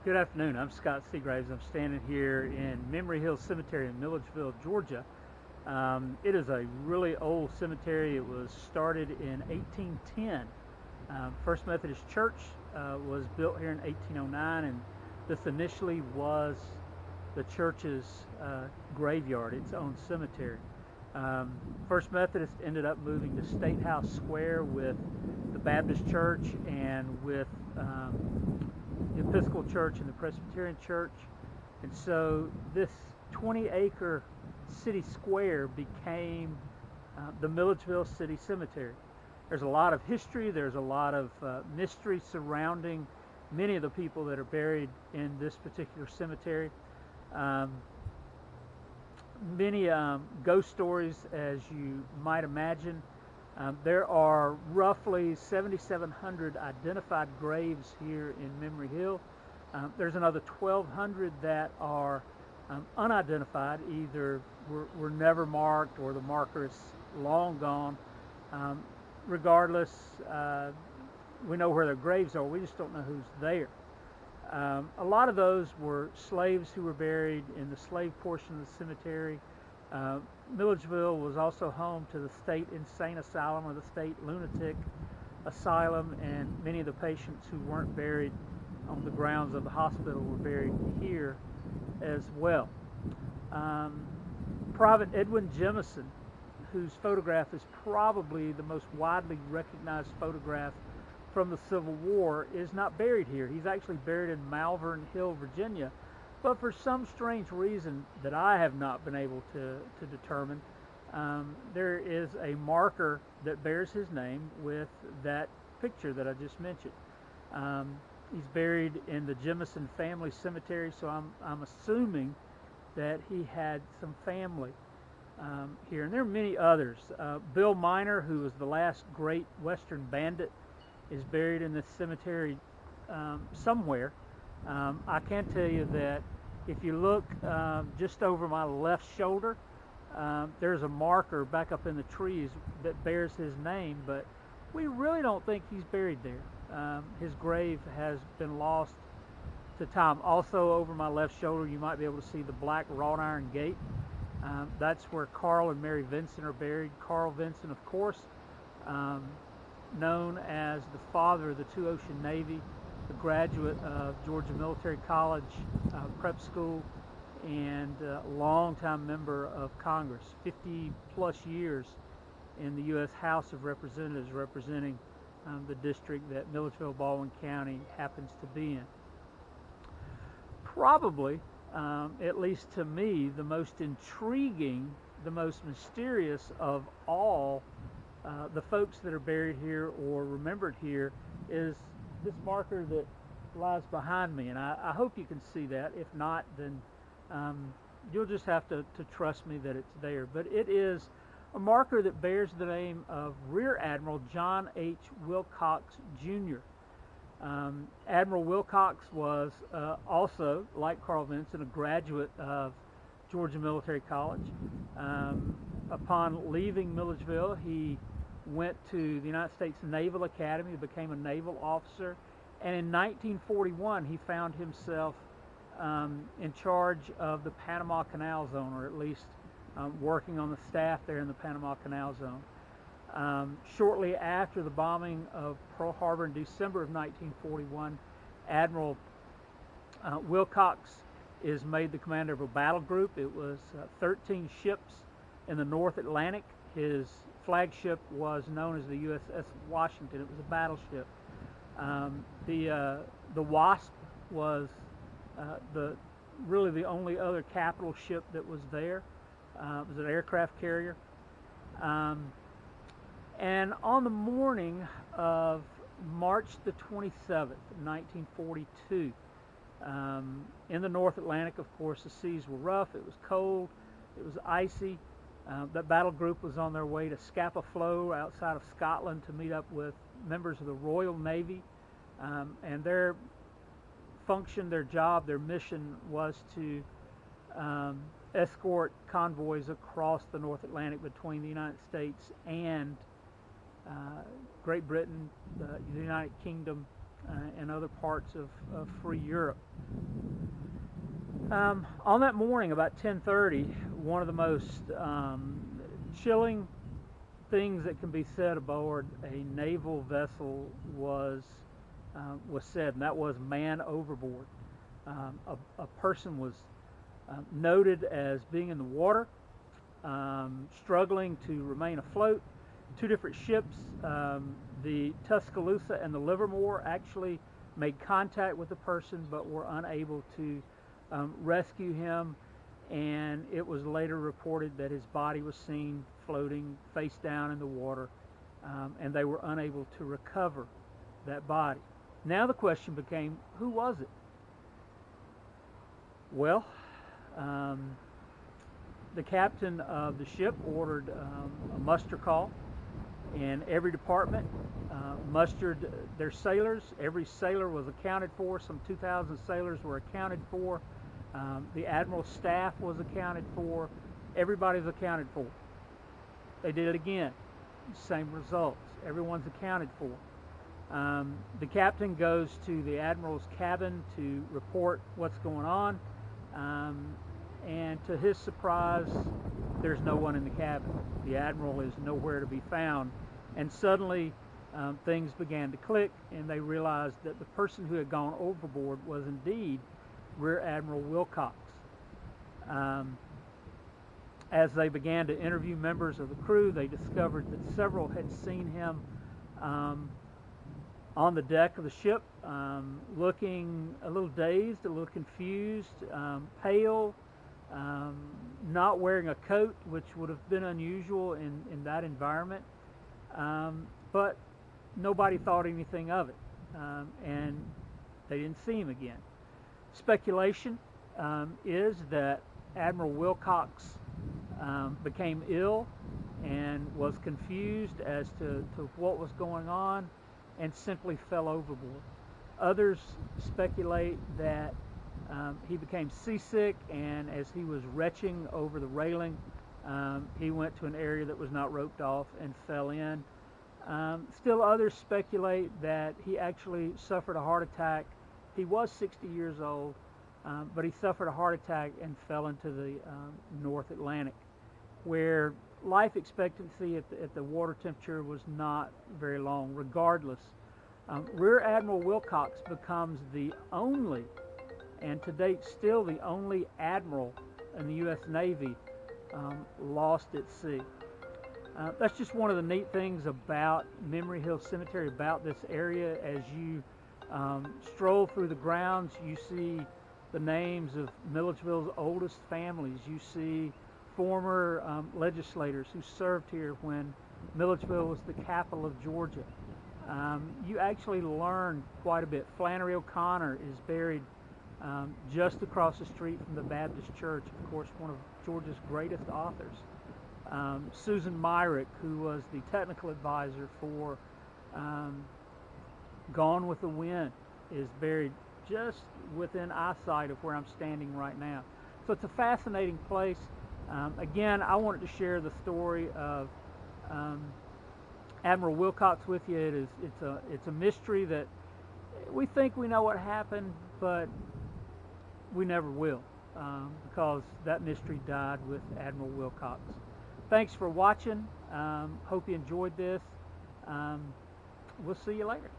Good afternoon. I'm Scott Seagraves. I'm standing here in Memory Hill Cemetery in Milledgeville, Georgia. It is a really old cemetery. It was started in 1810. First Methodist Church was built here in 1809, and this initially was the church's graveyard, its own cemetery. First Methodist ended up moving to State House Square with the Baptist Church and with the Episcopal Church and the Presbyterian Church. And so this 20-acre city square became the Milledgeville City Cemetery. There's a lot of history, there's a lot of mystery surrounding many of the people that are buried in this particular cemetery. Many ghost stories, as you might imagine. There are roughly 7,700 identified graves here in Memory Hill. There's another 1,200 that are unidentified, either were never marked or the marker is long gone. Regardless, we know where their graves are, we just don't know who's there. A lot of those were slaves who were buried in the slave portion of the cemetery. Milledgeville was also home to the state insane asylum or the state lunatic asylum, and many of the patients who weren't buried on the grounds of the hospital were buried here as well. Private Edwin Jemison, whose photograph is probably the most widely recognized photograph from the Civil War, is not buried here. He's actually buried in Malvern Hill, Virginia. But for some strange reason that I have not been able to determine, there is a marker that bears his name with that picture that I just mentioned. He's buried in the Jemison family cemetery, so I'm assuming that he had some family here. And there are many others. Bill Miner, who was the last great Western bandit, is buried in this cemetery somewhere. I can tell you that if you look just over my left shoulder, there's a marker back up in the trees that bears his name, but we really don't think he's buried there. His grave has been lost to time. Also over my left shoulder, you might be able to see the black wrought iron gate. That's where Carl and Mary Vinson are buried. Carl Vinson, of course, known as the father of the Two Ocean Navy, the graduate of Georgia Military College prep school, and a longtime member of Congress, 50 plus years in the U.S. House of Representatives, representing the district that Milledgeville Baldwin County happens to be in. Probably, at least to me, the most intriguing, the most mysterious of all the folks that are buried here or remembered here is this marker that lies behind me, and I hope you can see that. If not, then you'll just have to trust me that it's there. But it is a marker that bears the name of Rear Admiral John H. Wilcox, Jr. Admiral Wilcox was also, like Carl Vinson, a graduate of Georgia Military College. Upon leaving Milledgeville, he went to the United States Naval Academy, became a naval officer, and in 1941 he found himself in charge of the Panama Canal Zone, or at least working on the staff there in the Panama Canal Zone. Shortly after the bombing of Pearl Harbor in December of 1941, Admiral Wilcox is made the commander of a battle group. It was 13 ships in the North Atlantic. His flagship was known as the USS Washington. It was a battleship. The Wasp was really the only other capital ship that was there. It was an aircraft carrier. And on the morning of March the 27th, 1942, in the North Atlantic, of course, the seas were rough. It was cold. It was icy. That battle group was on their way to Scapa Flow outside of Scotland to meet up with members of the Royal Navy, and their function, their job, their mission was to escort convoys across the North Atlantic between the United States and Great Britain, the United Kingdom, and other parts of free Europe. On that morning, about 10:30, one of the most chilling things that can be said aboard a naval vessel was said, and that was "man overboard." A person was noted as being in the water, struggling to remain afloat. Two different ships, the Tuscaloosa and the Livermore, actually made contact with the person but were unable to rescue him, and it was later reported that his body was seen floating face down in the water, and they were unable to recover that body. Now the question became, who was it? Well, the captain of the ship ordered a muster call, and every department mustered their sailors. Every sailor was accounted for. Some 2,000 sailors were accounted for. The admiral's staff was accounted for. Everybody's accounted for. They did it again. Same results. Everyone's accounted for. The captain goes to the admiral's cabin to report what's going on. And to his surprise, there's no one in the cabin. The admiral is nowhere to be found. And suddenly, things began to click, and they realized that the person who had gone overboard was indeed Rear Admiral Wilcox. As they began to interview members of the crew, they discovered that several had seen him on the deck of the ship, looking a little dazed, a little confused, pale, not wearing a coat, which would have been unusual in that environment, but nobody thought anything of it, and they didn't see him again. Speculation is that Admiral Wilcox became ill and was confused as to what was going on and simply fell overboard. Others speculate that he became seasick, and as he was retching over the railing, he went to an area that was not roped off and fell in. Still others speculate that he actually suffered a heart attack. He was 60 years old, but he suffered a heart attack and fell into the North Atlantic, where life expectancy at the water temperature was not very long. Regardless, Rear Admiral Wilcox becomes the only, and to date still the only, admiral in the U.S. Navy lost at sea. That's just one of the neat things about Memory Hill Cemetery, about this area. As you stroll through the grounds, you see the names of Milledgeville's oldest families. You see former legislators who served here when Milledgeville was the capital of Georgia. You actually learn quite a bit. Flannery O'Connor is buried just across the street from the Baptist Church, of course, one of Georgia's greatest authors. Susan Myrick, who was the technical advisor for Gone with the Wind, is buried just within eyesight of where I'm standing right now. So it's a fascinating place. Again, I wanted to share the story of Admiral Wilcox with you. It's a mystery that we think we know what happened, but we never will, because that mystery died with Admiral Wilcox. Thanks for watching. Hope you enjoyed this. We'll see you later.